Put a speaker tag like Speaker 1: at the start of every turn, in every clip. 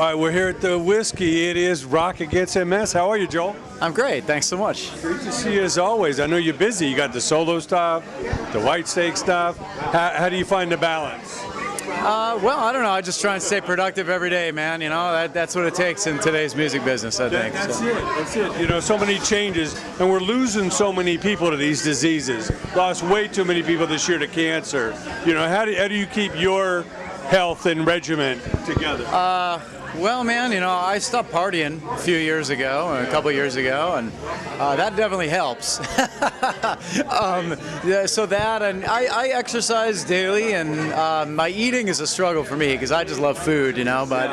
Speaker 1: All right, we're here at the Whiskey. It is Rock Against MS. How are you, Joel?
Speaker 2: I'm great. Thanks so much.
Speaker 1: Great to see you as always. I know you're busy. You got the solo stuff, the Whitesnake stuff. How do you find the balance?
Speaker 2: Well, I don't know. I just try and stay productive every day, man. You know, that's what it takes in today's music business, I think.
Speaker 1: That's it. You know, so many changes, and we're losing so many people to these diseases. Lost way too many people this year to cancer. You know, how do you keep your health and regiment together?
Speaker 2: Well, man, you know, I stopped partying a few years ago, a couple years ago, and that definitely helps. Yeah, so that, and I exercise daily, and my eating is a struggle for me because I just love food, you know, but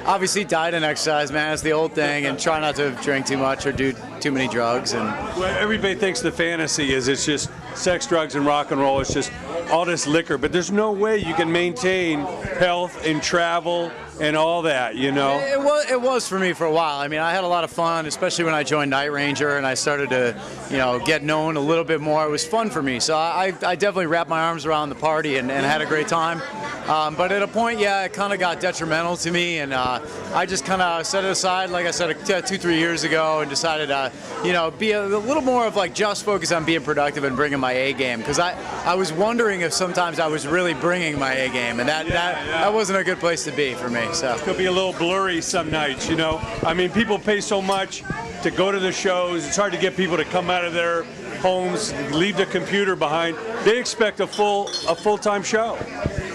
Speaker 2: obviously diet and exercise, man, it's the old thing, and try not to drink too much or do too many drugs. And
Speaker 1: well, everybody thinks the fantasy is it's just sex, drugs, and rock and roll. It's just all this liquor, but there's no way you can maintain health and travel and all that, you know?
Speaker 2: It was for me for a while. I mean, I had a lot of fun, especially when I joined Night Ranger and I started to, you know, get known a little bit more. It was fun for me. So I definitely wrapped my arms around the party and had a great time. But at a point, yeah, it kind of got detrimental to me, and I just kind of set it aside, like I said, 2-3 years ago, and decided to, you know, be a little more of like just focus on being productive and bringing my A game. Because I was wondering if sometimes I was really bringing my A game, and that wasn't a good place to be for me. So
Speaker 1: it could be a little blurry some nights, you know. I mean, people pay so much to go to the shows. It's hard to get people to come out of their homes, leave the computer behind. They expect a full-time show.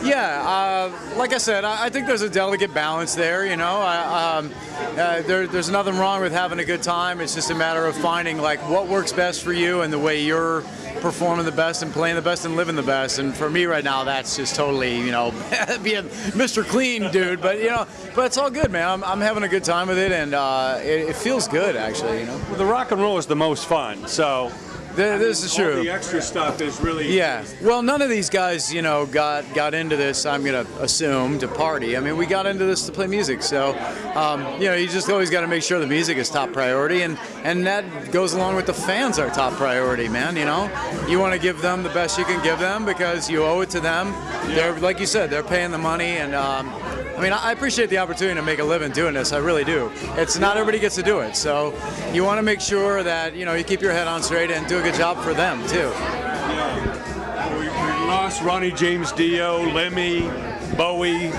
Speaker 2: Yeah, like I said, I think there's a delicate balance there, you know. There's nothing wrong with having a good time. It's just a matter of finding like what works best for you and the way you're performing the best and playing the best and living the best. And for me right now, that's just totally, you know, being Mr. Clean dude. But you know, but it's all good, man. I'm having a good time with it, and it feels good actually, you know.
Speaker 1: Well, the rock and roll is the most fun, so.
Speaker 2: This is true.
Speaker 1: All the extra stuff is really.
Speaker 2: Yeah. Well, none of these guys, you know, got into this, I'm going to assume, to party. I mean, we got into this to play music. So, you know, you just always got to make sure the music is top priority. And that goes along with the fans are top priority, man, you know. You want to give them the best you can give them because you owe it to them. Yeah. They're, like you said, they're paying the money. And, I mean, I appreciate the opportunity to make a living doing this. I really do. It's not everybody gets to do it. So you want to make sure that, you know, you keep your head on straight and do a good job for them, too.
Speaker 1: Yeah. We lost Ronnie James Dio, Lemmy, Bowie,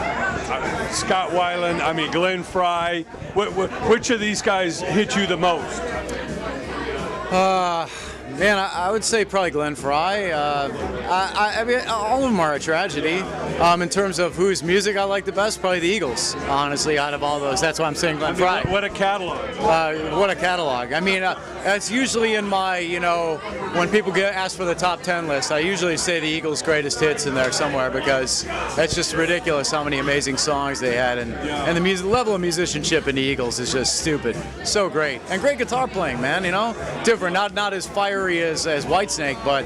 Speaker 1: Scott Weiland, I mean, Glenn Frey. Which of these guys hit you the most?
Speaker 2: Man, I would say probably Glenn Frey. I mean, all of them are a tragedy. In terms of whose music I like the best, probably the Eagles, honestly, out of all those. That's why I'm saying Glenn Frey.
Speaker 1: What a catalog.
Speaker 2: What a catalog. I mean, it's usually in my, you know, when people ask for the top 10 list, I usually say the Eagles' greatest hits in there somewhere because it's just ridiculous how many amazing songs they had. And the level of musicianship in the Eagles is just stupid. So great. And great guitar playing, man, you know? Different, not as fiery as Whitesnake, but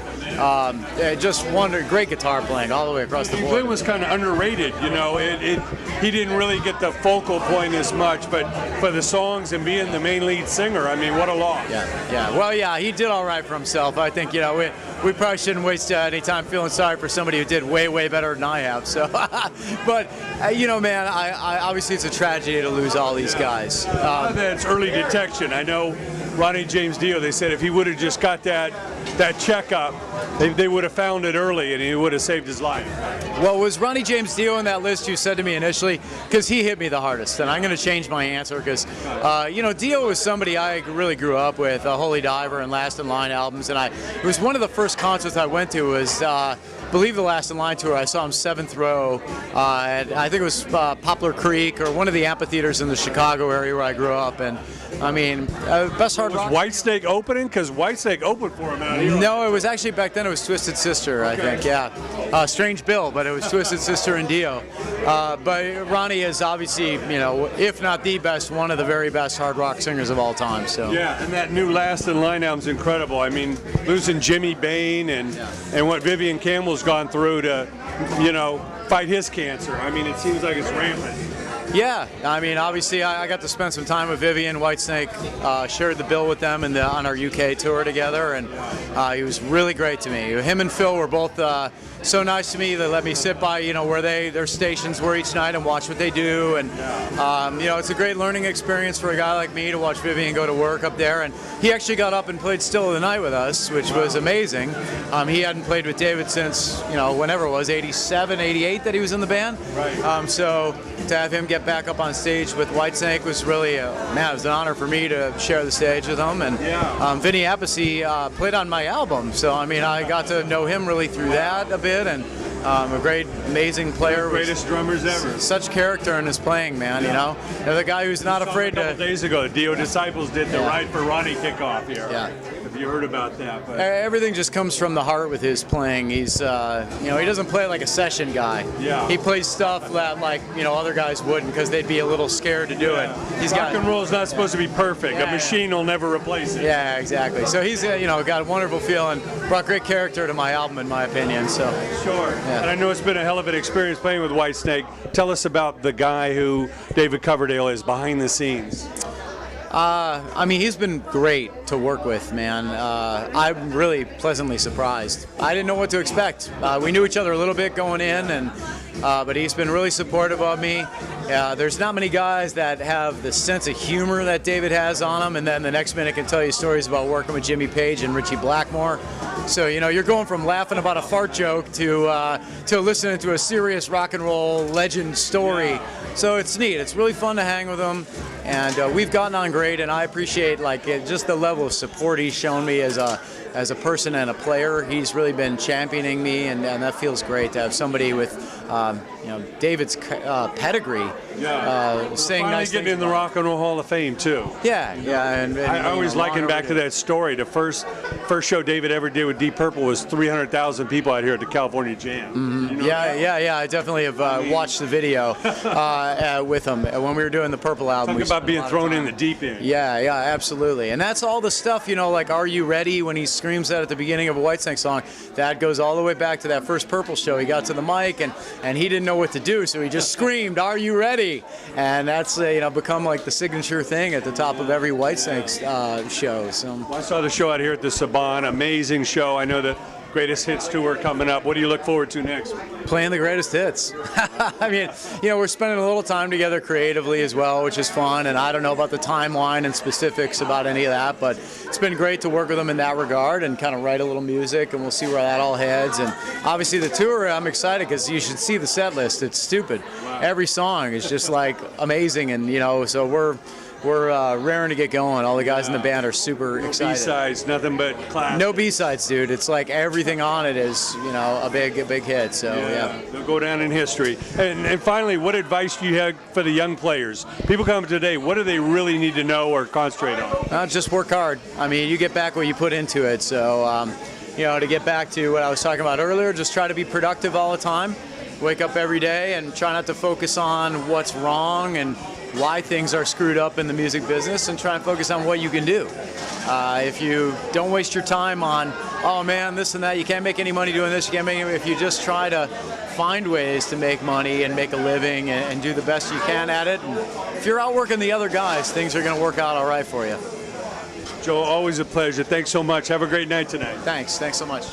Speaker 2: just great guitar playing all the way across the board.
Speaker 1: Glenn was kind of underrated, you know. He didn't really get the focal point as much, but for the songs and being the main lead singer, I mean, what a loss.
Speaker 2: Yeah. Well, yeah, he did all right for himself. I think, you know, we probably shouldn't waste any time feeling sorry for somebody who did way, way better than I have. So, but you know, man, I obviously it's a tragedy to lose all these guys.
Speaker 1: That's early detection. I know Ronnie James Dio, they said if he would have just got that checkup, they would have found it early and he would have saved his life.
Speaker 2: Well, was Ronnie James Dio on that list you said to me initially? Because he hit me the hardest, and I'm going to change my answer because, you know, Dio was somebody I really grew up with, Holy Diver and Last in Line albums, and it was one of the first concerts I went to was believe the Last in Line tour. I saw him 7th row at, I think it was Poplar Creek or one of the amphitheaters in the Chicago area where I grew up, and I mean, best hard rock.
Speaker 1: Was Whitesnake opening? Because Whitesnake opened for him out here.
Speaker 2: No, it was actually back then. It was Twisted Sister, I think. Yeah, Strange Bill, but it was Twisted Sister and Dio. But Ronnie is obviously, you know, if not the best, one of the very best hard rock singers of all time. So
Speaker 1: yeah, and that new Last in Line album's incredible. I mean, losing Jimmy Bain and what Vivian Campbell's gone through to, you know, fight his cancer. I mean, it seems like it's rampant.
Speaker 2: Yeah, I mean, obviously, I got to spend some time with Vivian Whitesnake, shared the bill with them on our UK tour together, and he was really great to me. Him and Phil were both so nice to me. They let me sit by, where their stations were each night and watch what they do, and it's a great learning experience for a guy like me to watch Vivian go to work up there. And he actually got up and played Still of the Night with us, which was amazing. He hadn't played with David since whenever it was, 87, 88 that he was in the band.
Speaker 1: Right.
Speaker 2: So to have him get back up on stage with Whitesnake was really, it was an honor for me to share the stage with him. And Vinny Appice played on my album, so I mean, I got to know him really through that a bit, and a great, amazing player.
Speaker 1: Greatest drummers ever.
Speaker 2: Such character in his playing, man. They're the guy who's not afraid to.
Speaker 1: A couple days ago, the Dio Disciples did the Ride for Ronnie kickoff here.
Speaker 2: Yeah.
Speaker 1: Have you heard about that? But
Speaker 2: Everything just comes from the heart with his playing. He's, he doesn't play like a session guy.
Speaker 1: Yeah.
Speaker 2: He plays stuff that other guys wouldn't, because they'd be a little scared to do it.
Speaker 1: Rock and roll is not supposed to be perfect. A machine will never replace it.
Speaker 2: Yeah, exactly. So he's, got a wonderful feel and brought great character to my album, in my opinion. So.
Speaker 1: Sure.
Speaker 2: Yeah.
Speaker 1: And I know it's been a hell of an experience playing with Whitesnake. Tell us about the guy who David Coverdale is behind the scenes.
Speaker 2: I mean, he's been great to work with, man. I'm really pleasantly surprised. I didn't know what to expect. We knew each other a little bit going in, and but he's been really supportive of me. There's not many guys that have the sense of humor that David has on them, and then the next minute can tell you stories about working with Jimmy Page and Richie Blackmore. So you're going from laughing about a fart joke to listening to a serious rock and roll legend story. So it's neat. It's really fun to hang with him, and we've gotten on great. And I appreciate just the level of support he's shown me as a person and a player. He's really been championing me, and that feels great to have somebody with David's pedigree saying
Speaker 1: Finally
Speaker 2: nice
Speaker 1: getting
Speaker 2: things
Speaker 1: in the Rock and Roll Hall of Fame too.
Speaker 2: Yeah, and
Speaker 1: I always liken back to that story. The first show David ever did with Deep Purple was 300,000 people out here at the California Jam.
Speaker 2: Mm-hmm. Yeah. I definitely have watched the video with him when we were doing the Purple album.
Speaker 1: Talk about being thrown in the deep end.
Speaker 2: Yeah, absolutely. And that's all the stuff, like Are You Ready, when he screams that at the beginning of a Whitesnake song, that goes all the way back to that first Purple show. He got to the mic and he didn't know what to do, so he just screamed, "Are you ready?" And that's become like the signature thing at the top of every Whitesnake show. So
Speaker 1: Well, I saw the show out here at the Saban. Amazing show. I know the Greatest Hits tour coming up. What do you look forward to next?
Speaker 2: Playing the greatest hits. I mean, we're spending a little time together creatively as well, which is fun. And I don't know about the timeline and specifics about any of that, but it's been great to work with them in that regard and kind of write a little music, and we'll see where that all heads. And obviously the tour, I'm excited because you should see the set list. It's stupid. Wow. Every song is just amazing, and so we're raring to get going. All the guys in the band are super excited.
Speaker 1: B-sides, nothing but classics.
Speaker 2: No B-sides, dude. It's like everything on it is, a big hit. So yeah.
Speaker 1: They'll go down in history. And finally, what advice do you have for the young players? People come today, what do they really need to know or concentrate on?
Speaker 2: Just work hard. I mean, you get back what you put into it. So, to get back to what I was talking about earlier, just try to be productive all the time. Wake up every day and try not to focus on what's wrong and why things are screwed up in the music business, and try and focus on what you can do. If you don't waste your time on, oh man, this and that, you can't make any money doing this, you can't make any, if you just try to find ways to make money and make a living and do the best you can at it, and if you're outworking the other guys, things are going to work out all right for you.
Speaker 1: Joel, always a pleasure. Thanks so much. Have a great night tonight.
Speaker 2: Thanks so much.